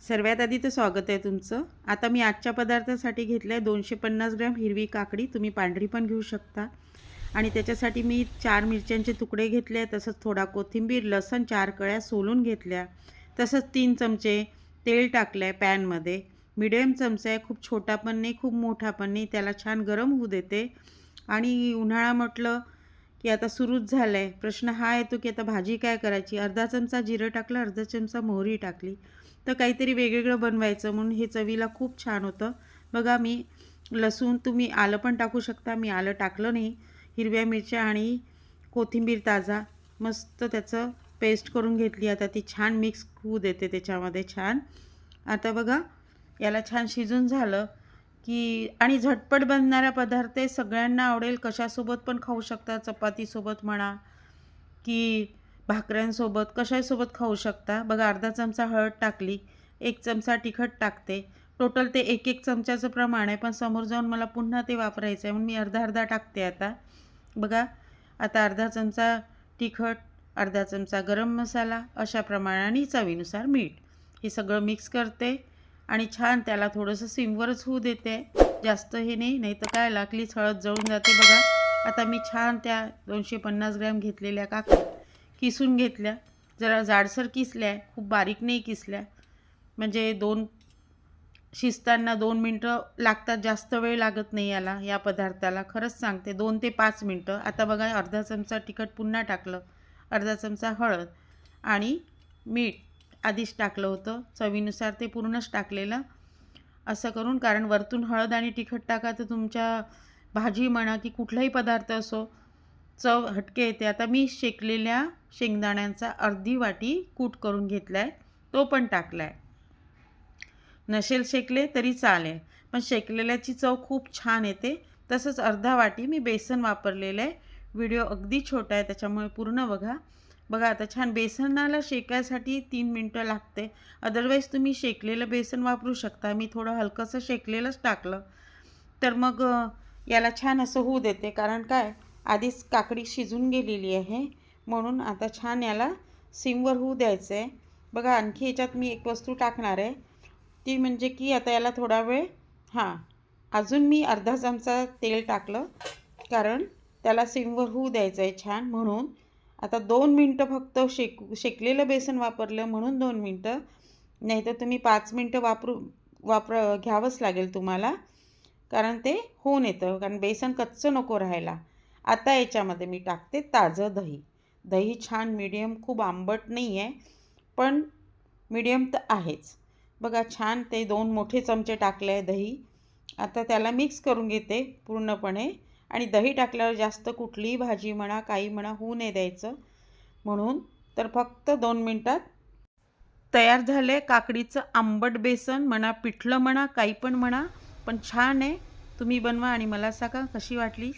सर्वात आधी तर स्वागत आहे तुमचं। आता मी आजच्या पदार्थासाठी घेतलं आहे 250 ग्रॅम हिरवी काकडी, तुम्ही पांढरी पण घेऊ शकता। आणि त्याच्यासाठी मी 4 मिरच्यांचे तुकडे घेतले, तसंच थोडा कोथिंबीर, लसूण 4 कळ्या सोलून घेतल्या, तसंच 3 चमचे तेल टाकलं आहे पॅनमध्ये। मीडियम चमचा आहे, खूप छोटा पण नाही खूप मोठा पण नाही, त्याला छान गरम होऊ देते। आणि उन्हाळा म्हटलं की आता सुरूच झालं आहे। प्रश्न हा येतो की आता भाजी काय करायची। अर्धा चमचा जिरं टाकलं, अर्धा चमचा मोहरी टाकली, तर काहीतरी वेगवेगळं बनवायचं म्हणून हे चवीला खूप छान होतं। बघा मी लसूण, तुम्ही आलं पण टाकू शकता, मी आलं टाकलं नाही। हिरव्या मिरच्या आणि कोथिंबीर ताजा मस्त त्याचं पेस्ट करून घेतली। आता ती छान मिक्स होऊ देते त्याच्यामध्ये छान। आता बघा याला छान शिजून झालं की, आणि झटपट बनणारा पदार्थ आहे, सगळ्यांना आवडेल, कशासोबत पण खाऊ शकता, चपातीसोबत म्हणा की भाकऱ्यांसोबत कशासोबत खाऊ शकता। बघा अर्धा चमचा हळद टाकली, 1 चमचा तिखट टाकते, टोटल ते 1-1 चमच्याचं प्रमाण आहे, पण समोर जाऊन मला पुन्हा ते वापरायचं आहे म्हणून मी अर्धा-अर्धा टाकते आता। बघा आता अर्धा चमचा तिखट, अर्धा चमचा गरम मसाला, अशा प्रमाणाने चवीनुसार मीठ, हे सगळं मिक्स करते आणि छान त्याला थोडंसं सिमवरच होऊ देते, जास्त हे नाही तर काय लागलीच हळद जळून जाते। बघा आता मी छान त्या 250 ग्रॅम घेतलेल्या काकडी किसून घेतल्या, जरा जाडसर किसल्या, खूप बारीक नाही किसल्या, म्हणजे शिजताना 2 मिनटं लागतात, जास्त वेळ लागत नाही याला, या पदार्थाला खरंच सांगते 2 ते 5 मिनटं। आता बघा अर्धा चमचा तिखट पुन्हा टाकलं, अर्धा चमचा हळद आणि मीठ आधीच टाकलं होतं, चवीनुसार ते पूर्णच टाकलेलं असं करून, कारण वरतून हळद आणि तिखट टाका तर तुमच्या भाजी म्हणा की कुठलाही पदार्थ असो चव हटके येते। आता मी शेकलेल्या शेंगदाण्यांचा अर्धी वाटी कूट करून घेतला आहे, तो पण टाकला आहे। नसेल शेकले तरी चालेल, पण शेकलेल्याची चव खूप छान येते। तसंच अर्धा वाटी मी बेसन वापरलेलं आहे, व्हिडिओ अगदी छोटा आहे त्याच्यामुळे पूर्ण बघा। बघा आता छान बेसनाला शेकायसाठी 3 मिनटं लागते, अदरवाईज तुम्ही शेकलेलं बेसन वापरू शकता, मी थोडं हलकंसं शेकलेलंच टाकलं, तर मग याला छान असं होऊ देते, कारण काय आधीच काकडी शिजून गेलेली आहे म्हणून। आता छान याला सिमवर होऊ द्यायचं आहे। बघा आणखी याच्यात मी एक वस्तू टाकणार आहे, ती म्हणजे की आता याला थोडा वेळ अजून मी अर्धा चमचा तेल टाकलं, कारण त्याला सिमवर होऊ द्यायचं आहे छान म्हणून। आता 2 मिनटं फक्त शेकलेलं बेसन वापरलं म्हणून 2 मिनटं, नाही तर तुम्ही 5 मिनटं घ्यावंच लागेल तुम्हाला, कारण ते होऊन येतं, कारण बेसन कच्चं नको राहायला। आता याच्यामध्ये मी टाकते ताजं दही, दही छान मीडियम, खूप आंबट नाही आहे पण मीडियम तर आहेच। बघा छान ते 2 मोठे चमचे टाकले आहे दही, आता त्याला मिक्स करून घेते पूर्णपणे। आणि दही टाकल्यावर जास्त कुठलीही भाजी म्हणा काही म्हणा होऊ नाही द्यायचं, म्हणून तर फक्त 2 मिनटात तयार झाले काकडीचं आंबट बेसन म्हणा, पिठलं म्हणा, काही पण म्हणा, पण छान आहे। तुम्ही बनवा आणि मला सांगा कशी वाटली।